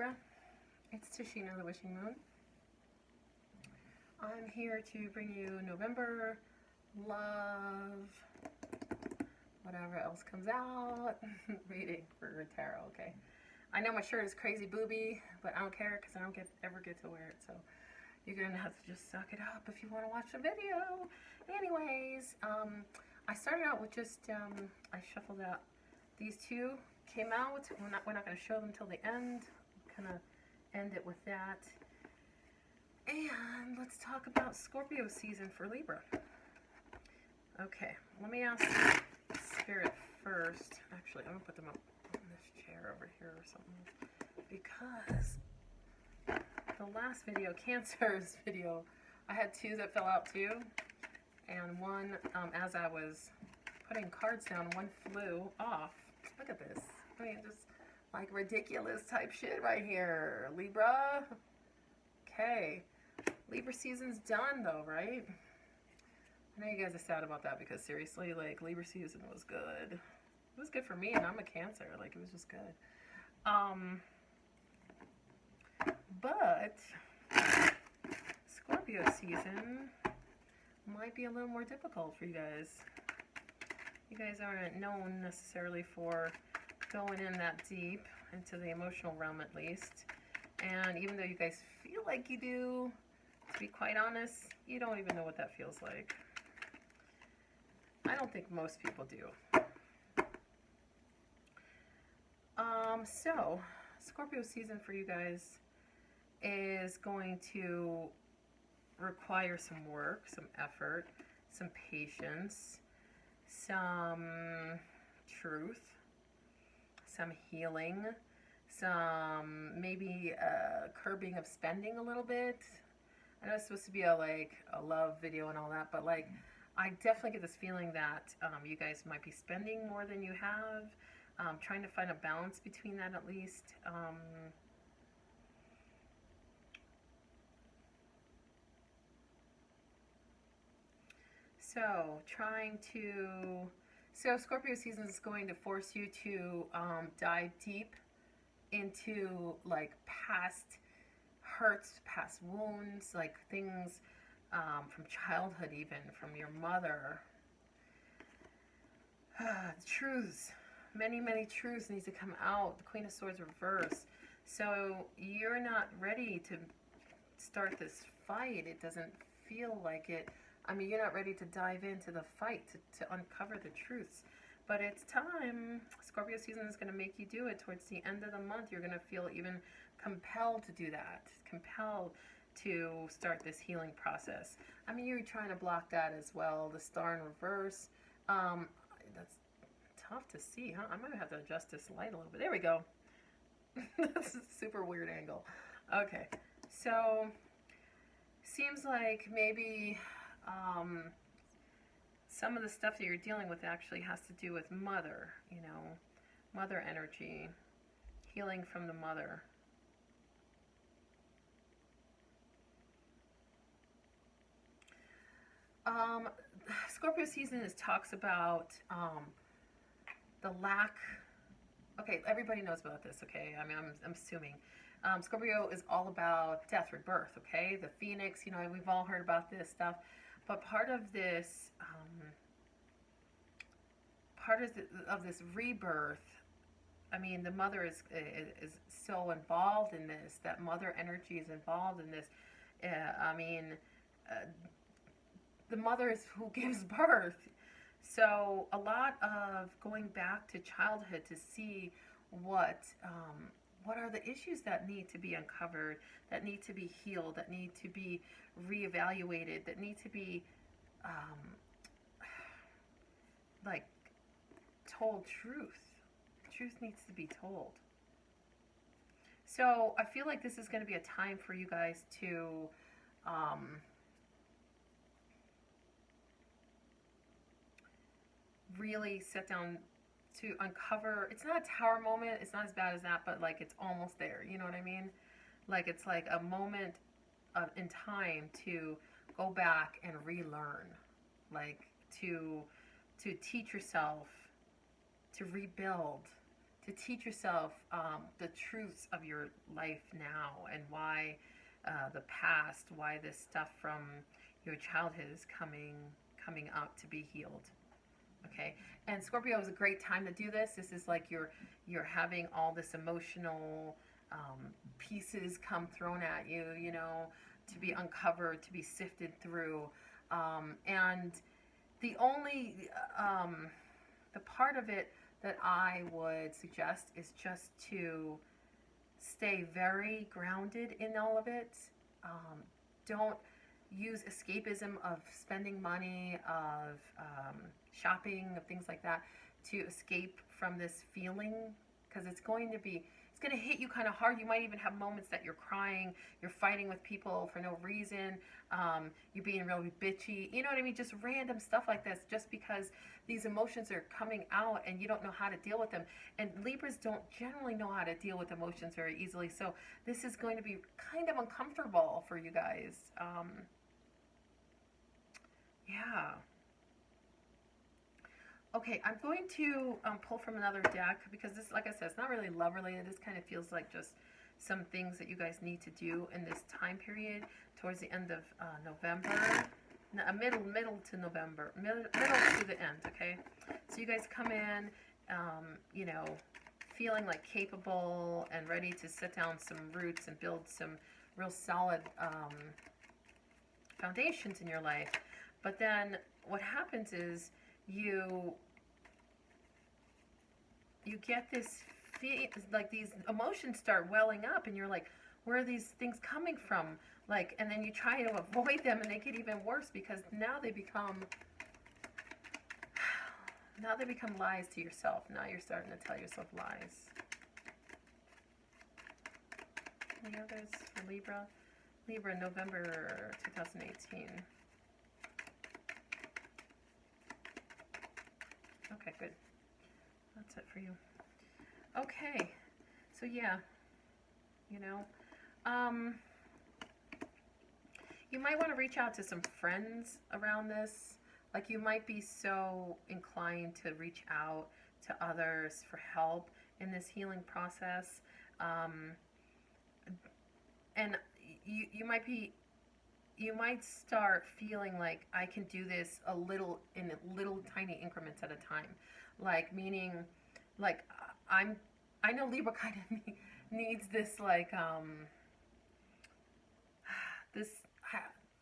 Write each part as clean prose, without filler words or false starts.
Libra, it's Tashina the Wishing Moon. I'm here to bring you November love, whatever else comes out, reading for tarot, okay? I know my shirt is crazy booby, but I don't care because I don't ever get to wear it, so you're going to have to just suck it up if you want to watch the video. Anyways, I started out with just, I shuffled out these two, came out. We're not going to show them till the end. Kind of end it with that. And let's talk about Scorpio season for Libra. Okay, let me ask Spirit first. Actually, I'm going to put them up on this chair over here or something. Because the last video, Cancer's video, I had two that fell out too. And one, as I was putting cards down, one flew off. Look at this. I mean, just like ridiculous type shit right here. Libra. Okay. Libra season's done though, right? I know you guys are sad about that because seriously, like, Libra season was good. It was good for me, and I'm a Cancer. Like, it was just good. But Scorpio season might be a little more difficult for you guys. You guys aren't known necessarily for going in that deep into the emotional realm, at least. And even though you guys feel like you do, to be quite honest, you don't even know what that feels like. I don't think most people do. So Scorpio season for you guys is going to require some work, some effort, some patience, some truth, some healing, some maybe curbing of spending a little bit. I know it's supposed to be a love video and all that, but like, I definitely get this feeling that you guys might be spending more than you have, trying to find a balance between that at least. So Scorpio season is going to force you to dive deep into like past hurts, past wounds, like things from childhood, even from your mother. Truths, many truths need to come out. The Queen of Swords reverse. So you're not ready to start this fight. It doesn't feel like it. I mean, you're not ready to dive into the fight to uncover the truths. But it's time. Scorpio season is going to make you do it. Towards the end of the month, you're going to feel even compelled to do that. Compelled to start this healing process. I mean, you're trying to block that as well. The Star in reverse. That's tough to see, huh? I might have to adjust this light a little bit. There we go. That's a super weird angle. Okay. So, seems like maybe some of the stuff that you're dealing with actually has to do with mother, you know, mother energy, healing from the mother. Scorpio season talks about the lack. Okay, everybody knows about this, okay? I mean, I'm assuming. Scorpio is all about death, rebirth, okay? The phoenix, you know, we've all heard about this stuff. But part of this rebirth, I mean, the mother is so involved in this. That mother energy is involved in this. I mean, the mother is who gives birth. So a lot of going back to childhood to see what are the issues that need to be uncovered, that need to be healed, that need to be reevaluated, that need to be like told truth. Truth needs to be told. So I feel like this is going to be a time for you guys to really sit down to uncover. It's not a tower moment, it's not as bad as that, but like it's almost there, you know what I mean? Like it's like a moment in time to go back and relearn, like to teach yourself, to rebuild, to teach yourself the truths of your life now, and why the past, why this stuff from your childhood is coming up to be healed. Okay, and Scorpio is a great time to do this. This is like you're having all this emotional pieces come thrown at you, you know, to be uncovered, to be sifted through, and the only the part of it that I would suggest is just to stay very grounded in all of it. Don't use escapism of spending money, of shopping, of things like that to escape from this feeling, because it's going to hit you kind of hard. You might even have moments that you're crying, you're fighting with people for no reason, you're being really bitchy, you know what I mean? Just random stuff like this, just because these emotions are coming out and you don't know how to deal with them. And Libras don't generally know how to deal with emotions very easily, so this is going to be kind of uncomfortable for you guys. Yeah. Okay, I'm going to pull from another deck, because this, like I said, it's not really love related. This kind of feels like just some things that you guys need to do in this time period towards the end of November, middle to November, middle to the end. Okay, so you guys come in, you know, feeling like capable and ready to set down some roots and build some real solid foundations in your life. But then what happens is you get this like these emotions start welling up, and you're like, where are these things coming from? Like, and then you try to avoid them, and they get even worse, because now they become lies to yourself. Now you're starting to tell yourself lies. Any others for Libra? Libra, November 2018. Okay, good. That's it for you. Okay, so yeah, you know, you might want to reach out to some friends around this. Like, you might be so inclined to reach out to others for help in this healing process, and you might start feeling like, I can do this in little tiny increments at a time. Like, meaning, like, I know Libra kind of needs this, like, this,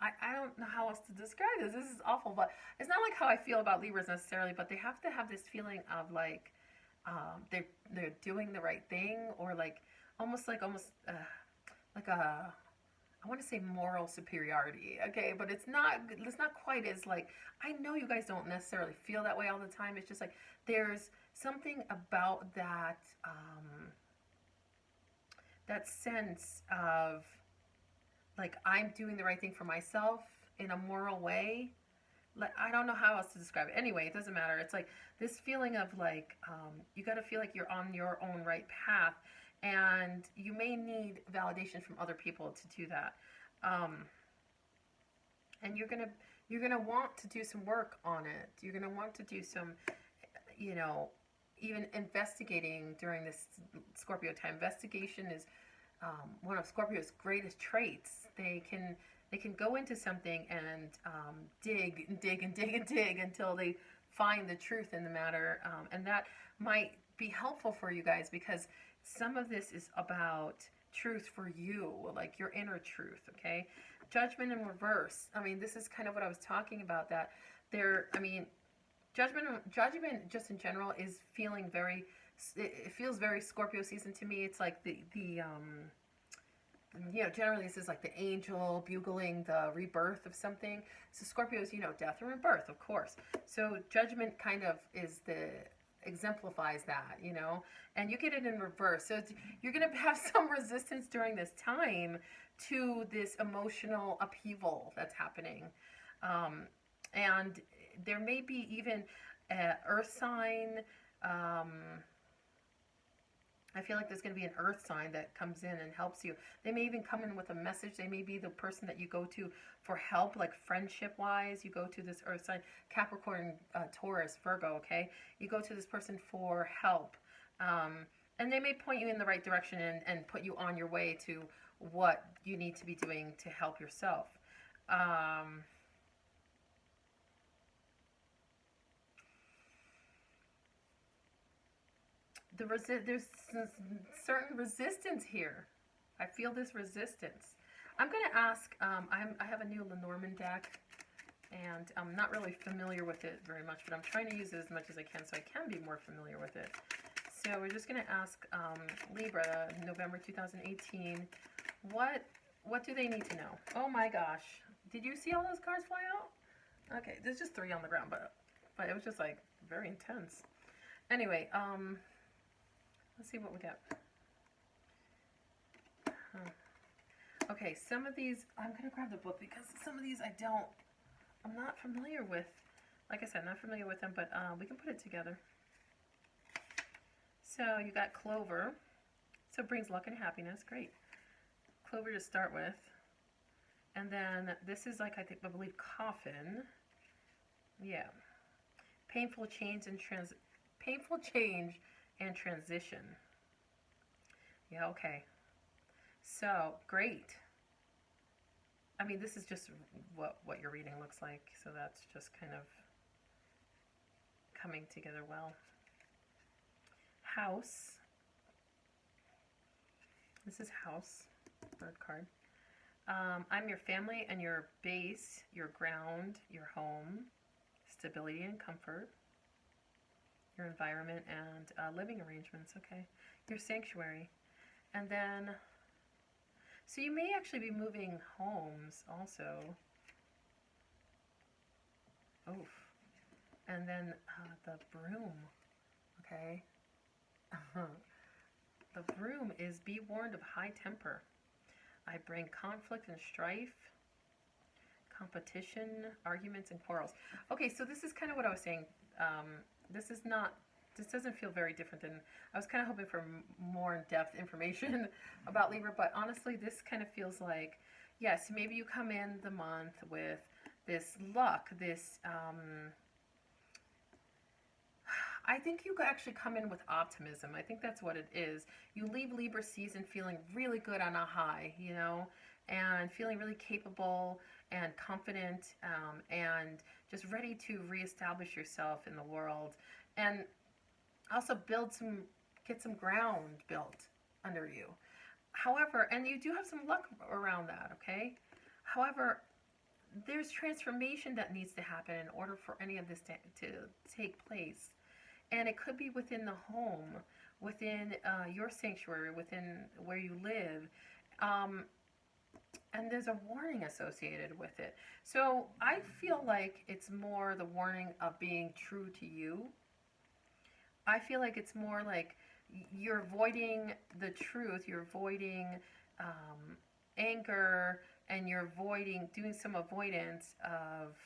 I don't know how else to describe this. This is awful, but it's not like how I feel about Libras necessarily, but they have to have this feeling of like, they're doing the right thing, or like, almost like a, I want to say moral superiority, okay, but it's not quite as like, I know you guys don't necessarily feel that way all the time. It's just like, there's something about that, that sense of like, I'm doing the right thing for myself in a moral way. Like, I don't know how else to describe it. Anyway, it doesn't matter. It's like this feeling of like, you got to feel like you're on your own right path, and you may need validation from other people to do that. And you're gonna want to do some work on it. You're gonna want to do some, you know, even investigating during this Scorpio time. Investigation is one of Scorpio's greatest traits. They can go into something and dig and dig and dig and dig until they find the truth in the matter, and that might be helpful for you guys, because some of this is about truth for you, like your inner truth. Okay, judgment in reverse. I mean, this is kind of what I was talking about. That there, I mean, judgment just in general is feeling very. It feels very Scorpio season to me. It's like the you know, generally this is like the angel bugling the rebirth of something. So Scorpio is, you know, death and rebirth, of course. So judgment kind of exemplifies that, you know, and you get it in reverse. So you're going to have some resistance during this time to this emotional upheaval that's happening. And there may be even an earth sign. I feel like there's going to be an earth sign that comes in and helps you. They may even come in with a message. They may be the person that you go to for help, like friendship-wise. You go to this earth sign, Capricorn, Taurus, Virgo, okay? You go to this person for help, And they may point you in the right direction and put you on your way to what you need to be doing to help yourself. Um, there's certain resistance here. I feel this resistance. I'm going to ask, I have a new Lenormand deck, and I'm not really familiar with it very much, but I'm trying to use it as much as I can so I can be more familiar with it. So we're just going to ask Libra, November 2018, what do they need to know? Oh my gosh. Did you see all those cards fly out? Okay, there's just 3 on the ground, but it was just like very intense. Anyway, let's see what we got. Okay, some of these, I'm going to grab the book because some of these I'm not familiar with. Like I said, I'm not familiar with them, but we can put it together. So you got Clover. So it brings luck and happiness. Great. Clover to start with. And then this is like, I believe, Coffin. Yeah. Painful change and transition. Yeah, okay. So, great. I mean, this is just what your reading looks like, so that's just kind of coming together well. House. This is House, third card. I'm your family and your base, your ground, your home, stability and comfort, your environment and living arrangements, okay. Your sanctuary. And then, so you may actually be moving homes also. Oof. And then the broom, okay. The broom is be warned of high temper. I bring conflict and strife, competition, arguments, and quarrels. Okay, so this is kind of what I was saying. This doesn't feel very different than, I was kind of hoping for more in-depth information about Libra, but honestly, this kind of feels like, yes, maybe you come in the month with this luck, this, I think you actually come in with optimism. I think that's what it is. You leave Libra season feeling really good on a high, you know, and feeling really capable and confident, and just ready to reestablish yourself in the world, and also get some ground built under you. However, and you do have some luck around that, okay? However, there's transformation that needs to happen in order for any of this to take place. And it could be within the home, within your sanctuary, within where you live. And there's a warning associated with it. So I feel like it's more the warning of being true to you. I feel like it's more like you're avoiding the truth, you're avoiding anger, and you're doing some avoidance of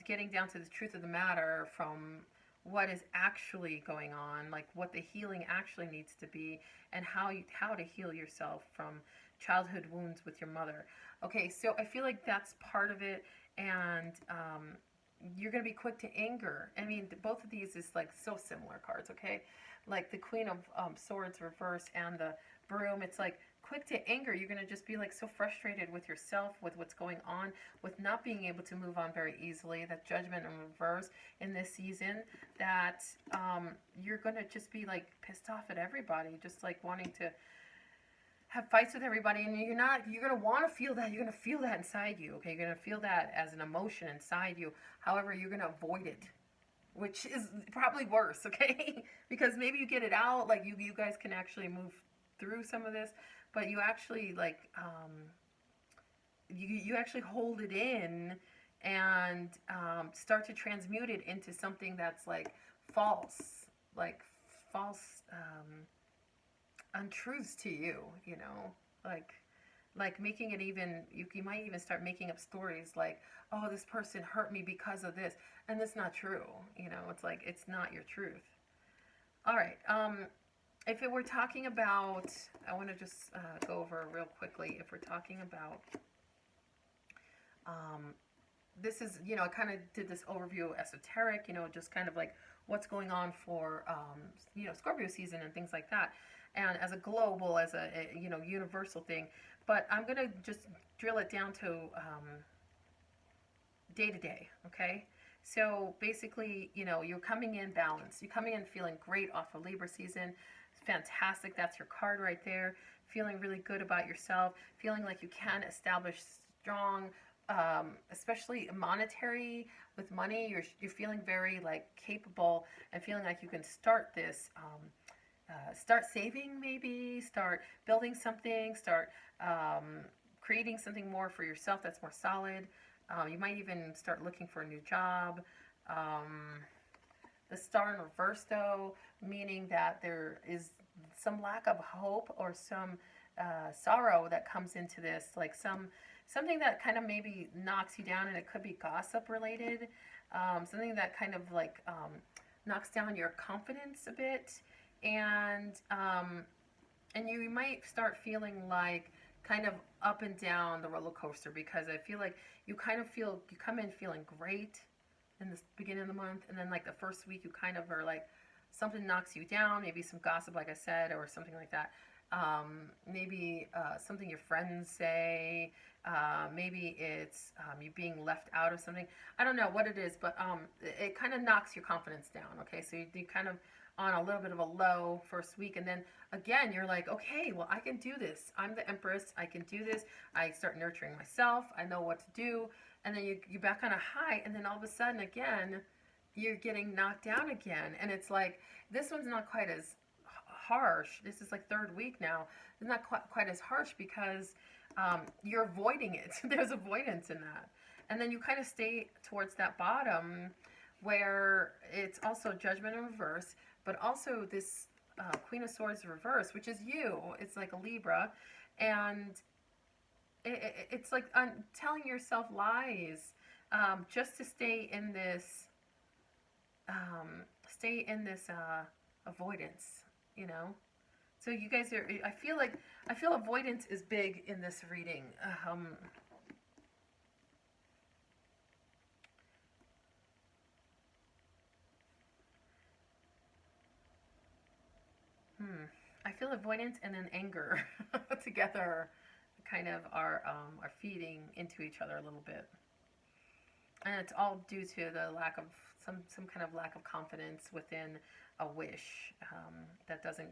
getting down to the truth of the matter from what is actually going on, like what the healing actually needs to be, and how to heal yourself from childhood wounds with your mother. Okay, so I feel like that's part of it, and you're going to be quick to anger. I mean, both of these is like so similar cards, okay? Like the Queen of Swords reverse and the Broom, it's like quick to anger. You're going to just be like so frustrated with yourself, with what's going on, with not being able to move on very easily. That Judgment in reverse in this season, that you're going to just be like pissed off at everybody, just like wanting to have fights with everybody, and you're going to want to feel that. You're going to feel that inside you, okay? You're going to feel that as an emotion inside you. However, you're going to avoid it, which is probably worse, okay? Because maybe you get it out, like you guys can actually move through some of this, but you actually like you actually hold it in and start to transmute it into something that's like false untruths to you, you know, like making it even, you might even start making up stories like, oh, this person hurt me because of this, and that's not true, you know. It's like, it's not your truth. All right, if we're talking about, I want to just go over real quickly, if we're talking about, this is, you know, I kind of did this overview esoteric, you know, just kind of like what's going on for, Scorpio season and things like that. And as a global, as a universal thing. But I'm going to just drill it down to day to day, okay? So basically, you're coming in balanced. You're coming in feeling great off of Libra season. Fantastic. That's your card right there. Feeling really good about yourself. Feeling like you can establish strong, especially monetary with money. You're feeling very like capable and feeling like you can start this. Start saving, maybe. Start building something. Start creating something more for yourself that's more solid. You might even start looking for a new job. The star in reverse, though, meaning that there is some lack of hope or some sorrow that comes into this, like something that kind of maybe knocks you down, and it could be gossip related, something that kind of like knocks down your confidence a bit, and you might start feeling like kind of up and down the roller coaster, because I feel like you come in feeling great in the beginning of the month, and then like the first week you kind of are like something knocks you down, maybe some gossip like I said, or something like that. Maybe something your friends say, maybe it's you being left out of something. I don't know what it is, but it kind of knocks your confidence down, okay? So you kind of on a little bit of a low first week, and then again you're like, okay, well, I can do this. I'm the Empress. I can do this. I start nurturing myself. I know what to do. And then you're back on a high, and then all of a sudden again you're getting knocked down again, and it's like this one's not quite as harsh. This is like third week now. It's not quite as harsh because you're avoiding it. There's avoidance in that, and then you kind of stay towards that bottom where it's also Judgment in reverse, but also this Queen of Swords reverse, which is you. It's like a Libra, and it's like telling yourself lies just to stay in this avoidance, So you guys are. I feel avoidance is big in this reading. I feel avoidance and then anger together, kind of are feeding into each other a little bit, and it's all due to the lack of some kind of lack of confidence within a wish that doesn't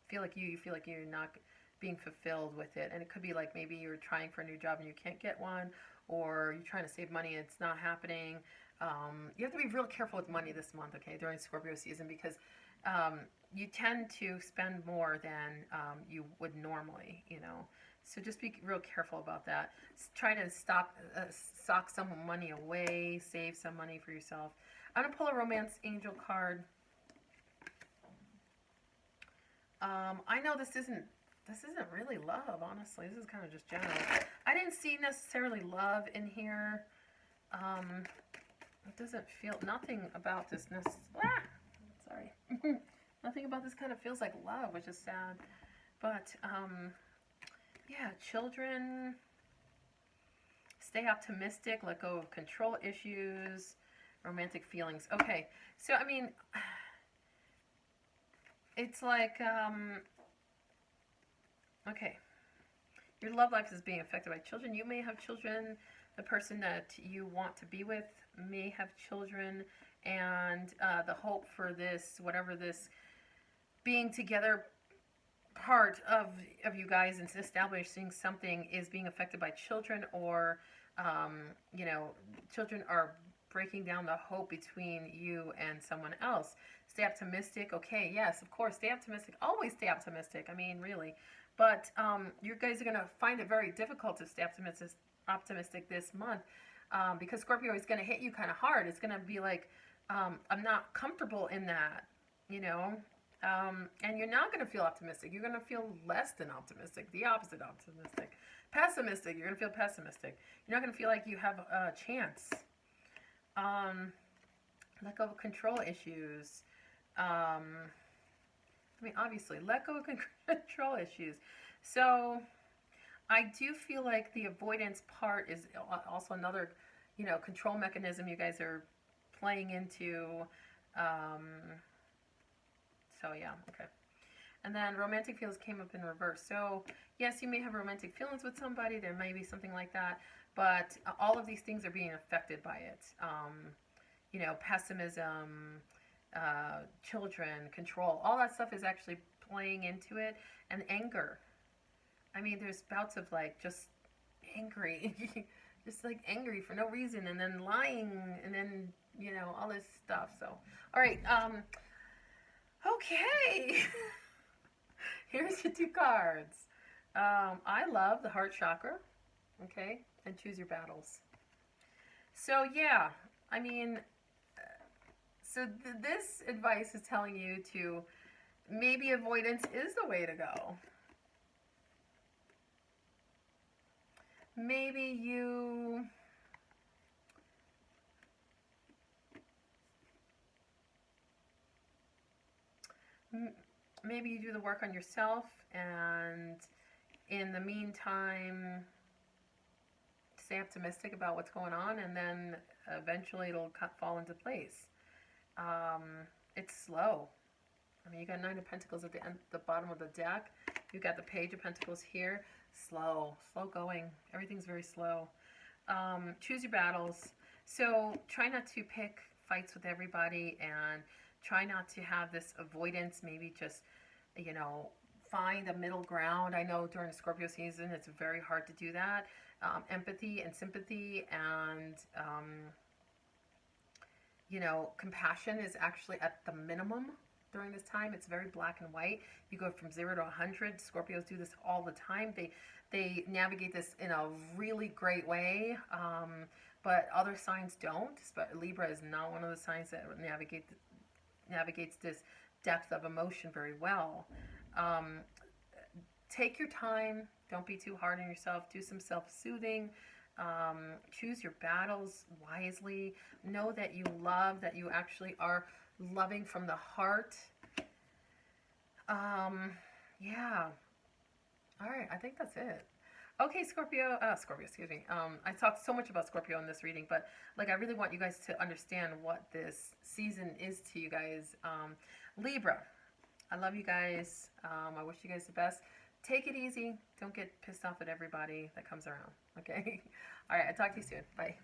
feel like you feel like you're not being fulfilled with it. And it could be like maybe you're trying for a new job and you can't get one, or you're trying to save money and it's not happening. You have to be real careful with money this month, okay, during Scorpio season, because you tend to spend more than you would normally, So just be real careful about that. Try to sock some money away, save some money for yourself. I'm going to pull a Romance Angel card. I know this isn't really love, honestly. This is kind of just general. I didn't see necessarily love in here. It doesn't feel, nothing about this sorry. Nothing about this kind of feels like love, which is sad. But, yeah, children, stay optimistic, let go of control issues, romantic feelings. Okay, so, I mean, it's like, okay, your love life is being affected by children. You may have children. The person that you want to be with may have children. And the hope for this, whatever this being together part of you guys and establishing something is being affected by children, or, children are breaking down the hope between you and someone else. Stay optimistic. Okay, yes, of course, stay optimistic. Always stay optimistic. I mean, really. But you guys are going to find it very difficult to stay optimistic this month because Scorpio is going to hit you kind of hard. It's going to be like, I'm not comfortable in that, and you're not going to feel optimistic. You're going to feel less than optimistic, the opposite optimistic. Pessimistic, you're going to feel pessimistic. You're not going to feel like you have a chance. Let go of control issues. Obviously, let go of control issues. So, I do feel like the avoidance part is also another, control mechanism you guys are playing into. So yeah, okay. And then romantic feelings came up in reverse. So yes, you may have romantic feelings with somebody. There may be something like that, but all of these things are being affected by it. You know, pessimism, children, control, all that stuff is actually playing into it, and anger. I mean, there's bouts of like just angry, just like angry for no reason, and then lying, and then you know all this stuff. So, all right, okay. Here's the two cards. I love the heart chakra. Okay, and choose your battles. So yeah, I mean, so this advice is telling you to maybe avoidance is the way to go. Maybe you maybe you do the work on yourself, and in the meantime stay optimistic about what's going on, and then eventually it'll fall into place. um, it's slow. I mean, you got Nine of Pentacles at the bottom of the deck. You got the Page of Pentacles here. Slow going. Everything's very slow. Choose your battles. So try not to pick fights with everybody, and try not to have this avoidance. Maybe just, you know, find a middle ground. I know during the Scorpio season it's very hard to do that. Empathy and sympathy and, you know, compassion is actually at the minimum during this time. It's very black and white. You go from 0 to 100. Scorpios do this all the time. They navigate this in a really great way, but other signs don't. But Libra is not one of the signs that navigates this depth of emotion very well. Um, Take your time. Don't be too hard on yourself. Do some self-soothing. Choose your battles wisely. Know that you love, that you actually are loving from the heart. Yeah. All right, I think that's it. Okay, Scorpio, excuse me. I talked so much about Scorpio in this reading, but like I really want you guys to understand what this season is to you guys. Libra, I love you guys. I wish you guys the best. Take it easy. Don't get pissed off at everybody that comes around. Okay. All right. I'll talk to you soon. Bye.